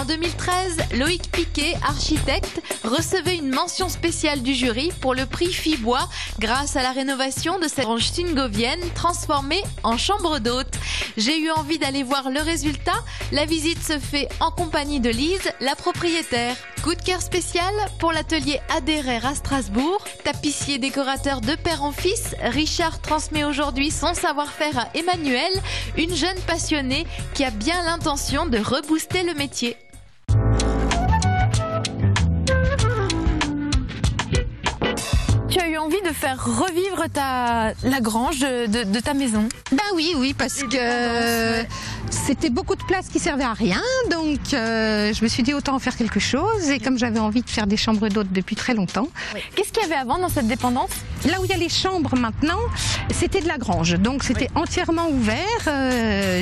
En 2013, Loïc Piquet, architecte, recevait une mention spéciale du jury pour le prix Fibois grâce à la rénovation de cette grange tungovienne transformée en chambre d'hôte. J'ai eu envie d'aller voir le résultat. La visite se fait en compagnie de Lise, la propriétaire. Coup de cœur spécial pour l'atelier Aderer à Strasbourg. Tapissier décorateur de père en fils, Richard transmet aujourd'hui son savoir-faire à Emmanuel, une jeune passionnée qui a bien l'intention de rebooster le métier. Tu as eu envie de faire revivre la grange de ta maison? Ben oui, parce que c'était beaucoup de place qui servait à rien, donc je me suis dit autant en faire quelque chose. Et comme j'avais envie de faire des chambres d'hôtes depuis très longtemps. Oui. Qu'est-ce qu'il y avait avant dans cette dépendance? Là où il y a les chambres maintenant, c'était de la grange, donc c'était entièrement ouvert,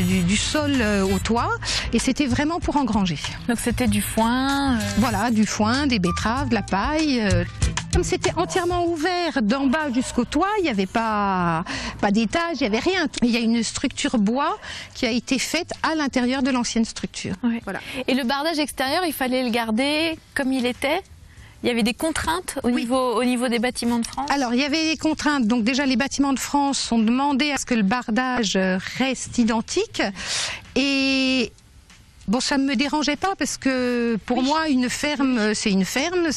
du sol au toit, et c'était vraiment pour engranger. Donc c'était du foin Voilà, du foin, des betteraves, de la paille. Comme c'était entièrement ouvert d'en bas jusqu'au toit, il n'y avait pas d'étage, il n'y avait rien. Il y a une structure bois qui a été faite à l'intérieur de l'ancienne structure. Oui. Voilà. Et le bardage extérieur, il fallait le garder comme il était? Il y avait des contraintes au niveau des bâtiments de France? Alors, il y avait des contraintes. Donc déjà, les bâtiments de France ont demandé à ce que le bardage reste identique. Et bon, ça ne me dérangeait pas parce que pour moi, une ferme, c'est une ferme.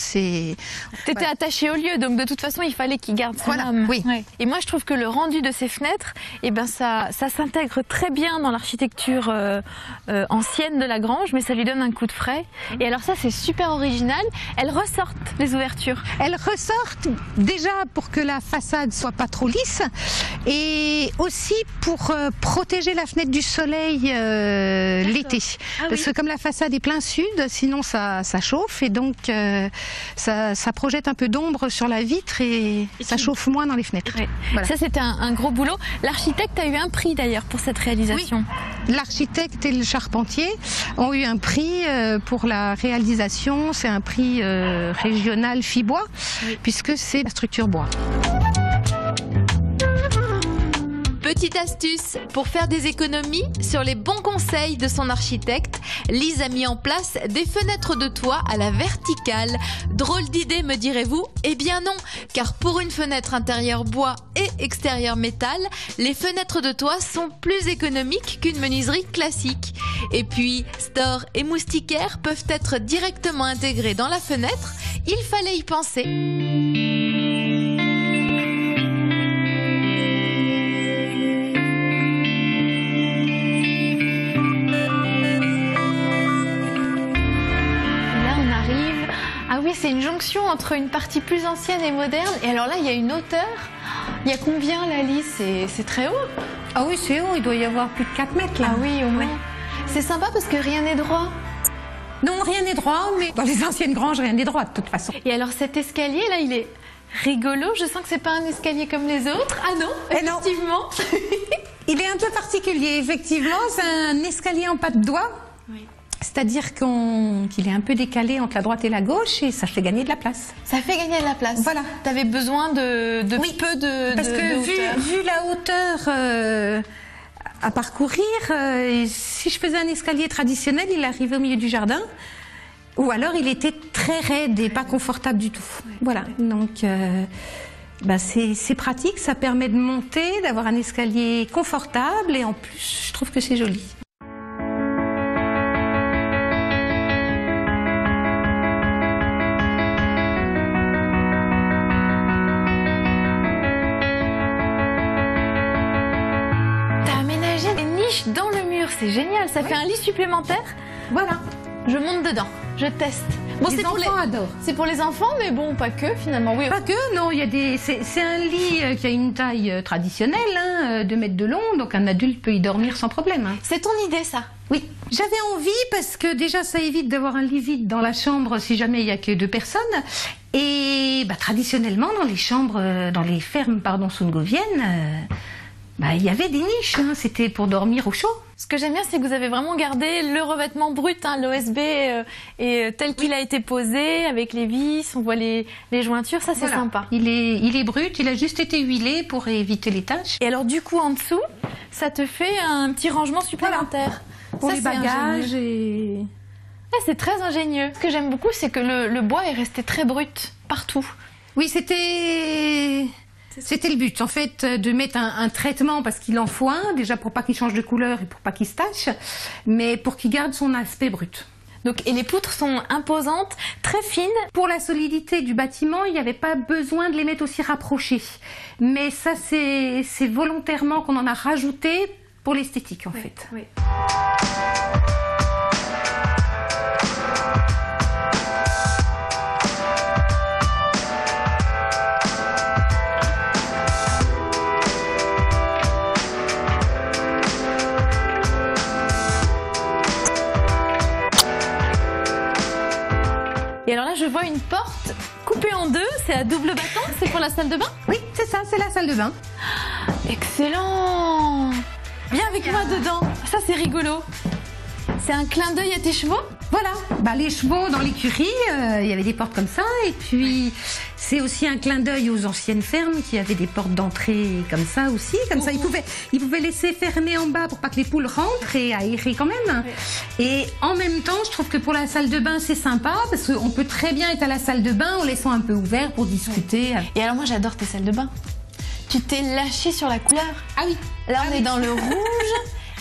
T'étais attachée au lieu, donc de toute façon, il fallait qu'il garde son âme. Oui. Ouais. Et moi, je trouve que le rendu de ces fenêtres, eh ben, ça s'intègre très bien dans l'architecture ancienne de la grange, mais ça lui donne un coup de frais. Et alors ça, c'est super original. Elles ressortent, les ouvertures. Elles ressortent déjà pour que la façade soit pas trop lisse et aussi pour protéger la fenêtre du soleil l'été. Parce que comme la façade est plein sud, sinon ça chauffe et donc ça projette un peu d'ombre sur la vitre et ça chauffe moins dans les fenêtres. Oui. Voilà. Ça, c'était un gros boulot. L'architecte a eu un prix d'ailleurs pour cette réalisation. Oui. L'architecte et le charpentier ont eu un prix pour la réalisation. C'est un prix régional Fibois, puisque c'est la structure bois. Petite astuce, pour faire des économies, sur les bons conseils de son architecte, Lise a mis en place des fenêtres de toit à la verticale. Drôle d'idée, me direz-vous? Eh bien non, car pour une fenêtre intérieure bois et extérieure métal, les fenêtres de toit sont plus économiques qu'une menuiserie classique. Et puis, stores et moustiquaires peuvent être directement intégrés dans la fenêtre. Il fallait y penser. C'est une jonction entre une partie plus ancienne et moderne. Et alors là, il y a une hauteur. Il y a combien, la Lise? C'est très haut. Ah oui, c'est haut. Il doit y avoir plus de 4 mètres là. Ah oui, au moins. C'est sympa parce que rien n'est droit. Non, rien n'est droit, mais dans les anciennes granges, rien n'est droit de toute façon. Et alors cet escalier là, il est rigolo. Je sens que c'est pas un escalier comme les autres. Ah non, effectivement. Il est un peu particulier, effectivement. C'est un escalier en patte d'oie. Oui. C'est-à-dire qu'il est un peu décalé entre la droite et la gauche et ça fait gagner de la place. Ça fait gagner de la place. Voilà. Tu avais besoin de peu de parce que hauteur. Vu la hauteur à parcourir, si je faisais un escalier traditionnel, il arrivait au milieu du jardin. Ou alors il était très raide et pas confortable du tout. Ouais. Voilà. Donc c'est pratique, ça permet de monter, d'avoir un escalier confortable et en plus je trouve que c'est joli. Dans le mur, c'est génial, ça fait un lit supplémentaire. Voilà. Je monte dedans, je teste. Bon, les enfants adorent. C'est pour les enfants, mais bon, pas que finalement. Oui. Pas que, non. C'est un lit qui a une taille traditionnelle, hein, 2 mètres de long, donc un adulte peut y dormir sans problème. Hein. C'est ton idée, ça? Oui. J'avais envie parce que déjà, ça évite d'avoir un lit vide dans la chambre si jamais il n'y a que 2 personnes. Et traditionnellement, dans les chambres, dans les fermes, sungoviennes. Il y avait des niches, hein, c'était pour dormir au chaud. Ce que j'aime bien, c'est que vous avez vraiment gardé le revêtement brut, hein, l'OSB tel qu'il a été posé, avec les vis, on voit les jointures, ça c'est sympa. Il est brut, il a juste été huilé pour éviter les taches. Et alors du coup, en dessous, ça te fait un petit rangement supplémentaire. Pour les bagages et... Ah, c'est très ingénieux. Ce que j'aime beaucoup, c'est que le bois est resté très brut partout. Oui, c'était le but, en fait, de mettre un traitement, parce qu'il en faut un, déjà pour pas qu'il change de couleur et pour pas qu'il se tache, mais pour qu'il garde son aspect brut. Donc, et les poutres sont imposantes, très fines. Pour la solidité du bâtiment, il n'y avait pas besoin de les mettre aussi rapprochées. Mais ça, c'est volontairement qu'on en a rajouté pour l'esthétique, en fait. Oui. Et alors là, je vois une porte coupée en deux, c'est à double battant, c'est pour la salle de bain? Oui, c'est ça, c'est la salle de bain. Excellent! Viens avec moi dedans, ça c'est rigolo. C'est un clin d'œil à tes chevaux? Voilà, les chevaux dans l'écurie, il y avait des portes comme ça, et puis c'est aussi un clin d'œil aux anciennes fermes qui avaient des portes d'entrée comme ça aussi, comme ça ils pouvaient laisser fermer en bas pour pas que les poules rentrent et aérer quand même. Oui. Et en même temps, je trouve que pour la salle de bain c'est sympa parce qu'on peut très bien être à la salle de bain en laissant un peu ouvert pour discuter. Et alors moi j'adore tes salles de bain. Tu t'es lâché sur la couleur. Ah oui. Là on est dans le rouge.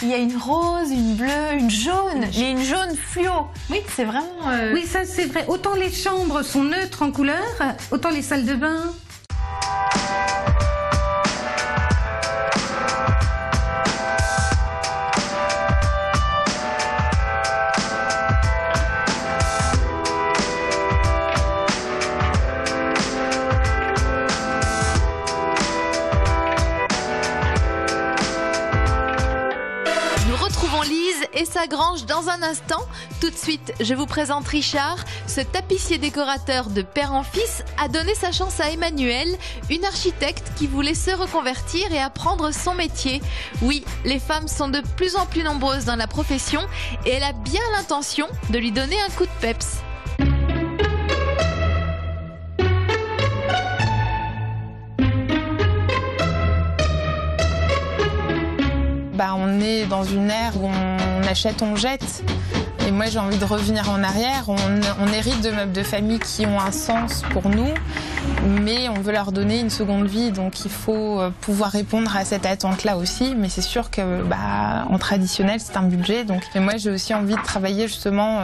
Il y a une rose, une bleue, une jaune. Il y a une jaune fluo. Oui, c'est vraiment... Oui, ça c'est vrai. Autant les chambres sont neutres en couleur, autant les salles de bain... Et sa grange dans un instant. Tout de suite, je vous présente Richard. Ce tapissier décorateur de père en fils a donné sa chance à Emmanuelle, une architecte qui voulait se reconvertir et apprendre son métier. Oui, les femmes sont de plus en plus nombreuses dans la profession et elle a bien l'intention de lui donner un coup de peps. On est dans une ère où on achète, on jette. Et moi, j'ai envie de revenir en arrière. On hérite de meubles de famille qui ont un sens pour nous, mais on veut leur donner une seconde vie. Donc, il faut pouvoir répondre à cette attente-là aussi. Mais c'est sûr que, en traditionnel, c'est un budget. Donc, et moi, j'ai aussi envie de travailler justement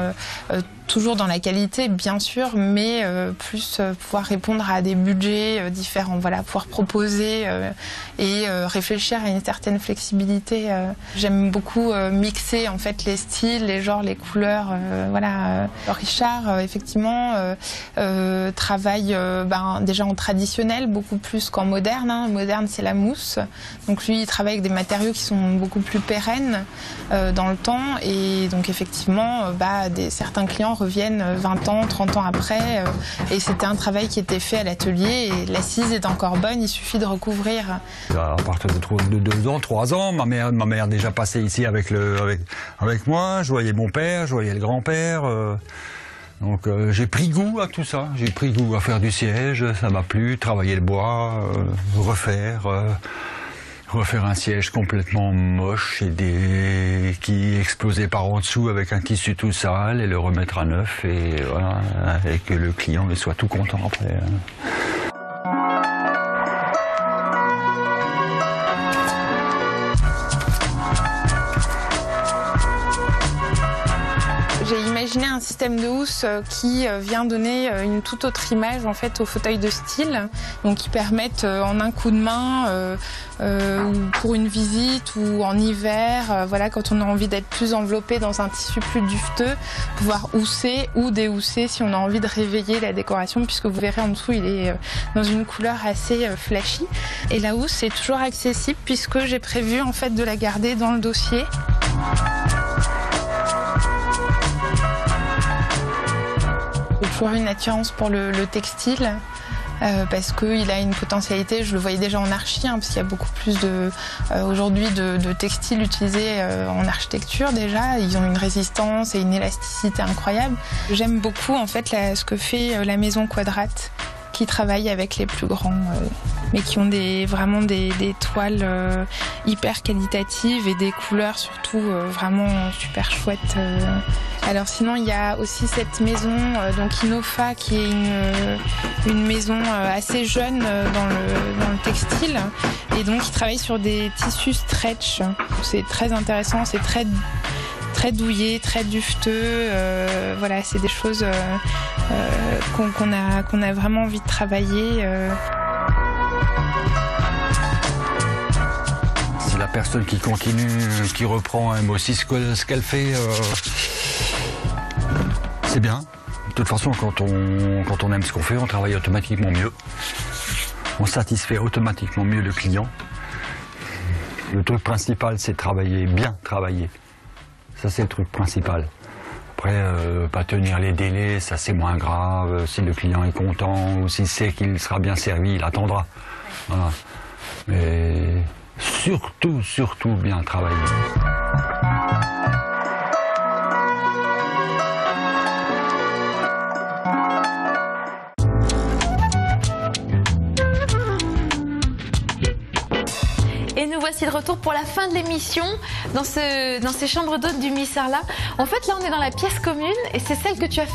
toujours dans la qualité, bien sûr, mais plus pouvoir répondre à des budgets différents. Voilà, pouvoir proposer et réfléchir à une certaine flexibilité. J'aime beaucoup mixer en fait les styles, les genres, les couleurs. Richard, effectivement, travaille déjà en traditionnel beaucoup plus qu'en moderne. Moderne, c'est la mousse. Donc lui, il travaille avec des matériaux qui sont beaucoup plus pérennes dans le temps. Et donc effectivement, certains clients reviennent 20 ans, 30 ans après. Et c'était un travail qui était fait à l'atelier. Et l'assise est encore bonne, il suffit de recouvrir. À partir de 2 ans, 3 ans, ma mère déjà passait ici avec moi. Je voyais mon père, je voyais le grand-père. Donc j'ai pris goût à tout ça. J'ai pris goût à faire du siège, ça m'a plu. Travailler le bois, refaire un siège complètement moche et qui explosait par en dessous avec un tissu tout sale et le remettre à neuf et voilà, et que le client soit tout content après. J'ai imaginé un système de housse qui vient donner une toute autre image en fait aux fauteuils de style, donc qui permettent en un coup de main ou pour une visite ou en hiver, quand on a envie d'être plus enveloppé dans un tissu plus duveteux, pouvoir housser ou déhousser si on a envie de réveiller la décoration, puisque vous verrez en dessous il est dans une couleur assez flashy. Et la housse est toujours accessible puisque j'ai prévu en fait de la garder dans le dossier. J'ai toujours une attirance pour le textile parce qu'il a une potentialité, je le voyais déjà en archi, parce qu'il y a beaucoup plus aujourd'hui de textiles utilisés en architecture déjà. Ils ont une résistance et une élasticité incroyable. J'aime beaucoup en fait ce que fait la maison Quadrate, qui travaillent avec les plus grands, mais qui ont vraiment des toiles hyper qualitatives et des couleurs surtout vraiment super chouettes. Alors sinon, il y a aussi cette maison, donc Inofa, qui est une maison assez jeune dans le textile, et donc qui travaille sur des tissus stretch. C'est très intéressant, c'est très douillé, très dufteux. Voilà, c'est des choses qu'on a vraiment envie de travailler. Si la personne qui continue, qui reprend, aime aussi ce qu'elle fait, c'est bien. De toute façon, quand on aime ce qu'on fait, on travaille automatiquement mieux. On satisfait automatiquement mieux le client. Le truc principal, c'est bien travailler. Ça, c'est le truc principal. Après, pas tenir les délais, ça c'est moins grave. Si le client est content ou s'il sait qu'il sera bien servi, il attendra. Voilà. Mais surtout bien travailler. Et nous voici de retour pour la fin de l'émission dans ces chambres d'hôtes du Missarla. En fait, là, on est dans la pièce commune et c'est celle que tu as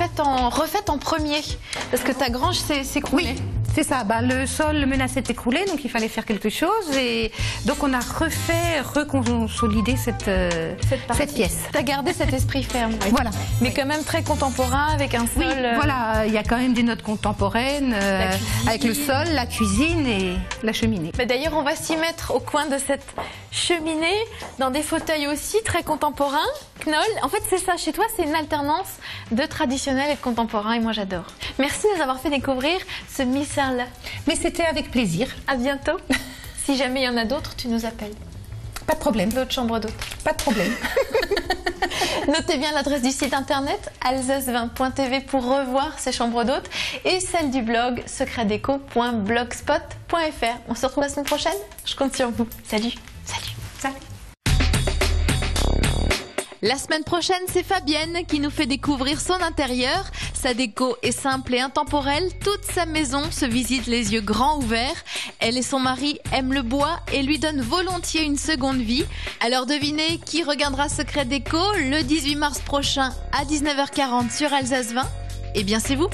refaite en premier parce que ta grange s'est écroulée. Oui, c'est ça. Le sol menaçait d'écrouler, donc il fallait faire quelque chose. Et donc, on a reconsolidé cette pièce. Tu as gardé cet esprit ferme. Oui. Voilà. Mais quand même très contemporain avec un sol. Oui, voilà. Il y a quand même des notes contemporaines avec le sol, la cuisine et la cheminée. Mais d'ailleurs, on va s'y mettre au coin de cette cheminée, dans des fauteuils aussi très contemporains. Knoll, en fait, c'est ça. Chez toi, c'est une alternance de traditionnel et de contemporain et moi, j'adore. Merci de nous avoir fait découvrir ce Missarla. Mais c'était avec plaisir. À bientôt. Si jamais il y en a d'autres, tu nous appelles. Pas de problème. D'autres chambres d'hôtes. Pas de problème. Notez bien l'adresse du site internet alsace20.tv pour revoir ces chambres d'hôtes et celle du blog secretdeco.blogspot.fr. On se retrouve la semaine prochaine. Je compte sur vous. Salut. Salut. Salut. La semaine prochaine, c'est Fabienne qui nous fait découvrir son intérieur. Sa déco est simple et intemporelle. Toute sa maison se visite les yeux grands ouverts. Elle et son mari aiment le bois et lui donnent volontiers une seconde vie. Alors devinez qui regardera Secret Déco le 18 mars prochain à 19h40 sur Alsace 20 ? Eh bien, c'est vous.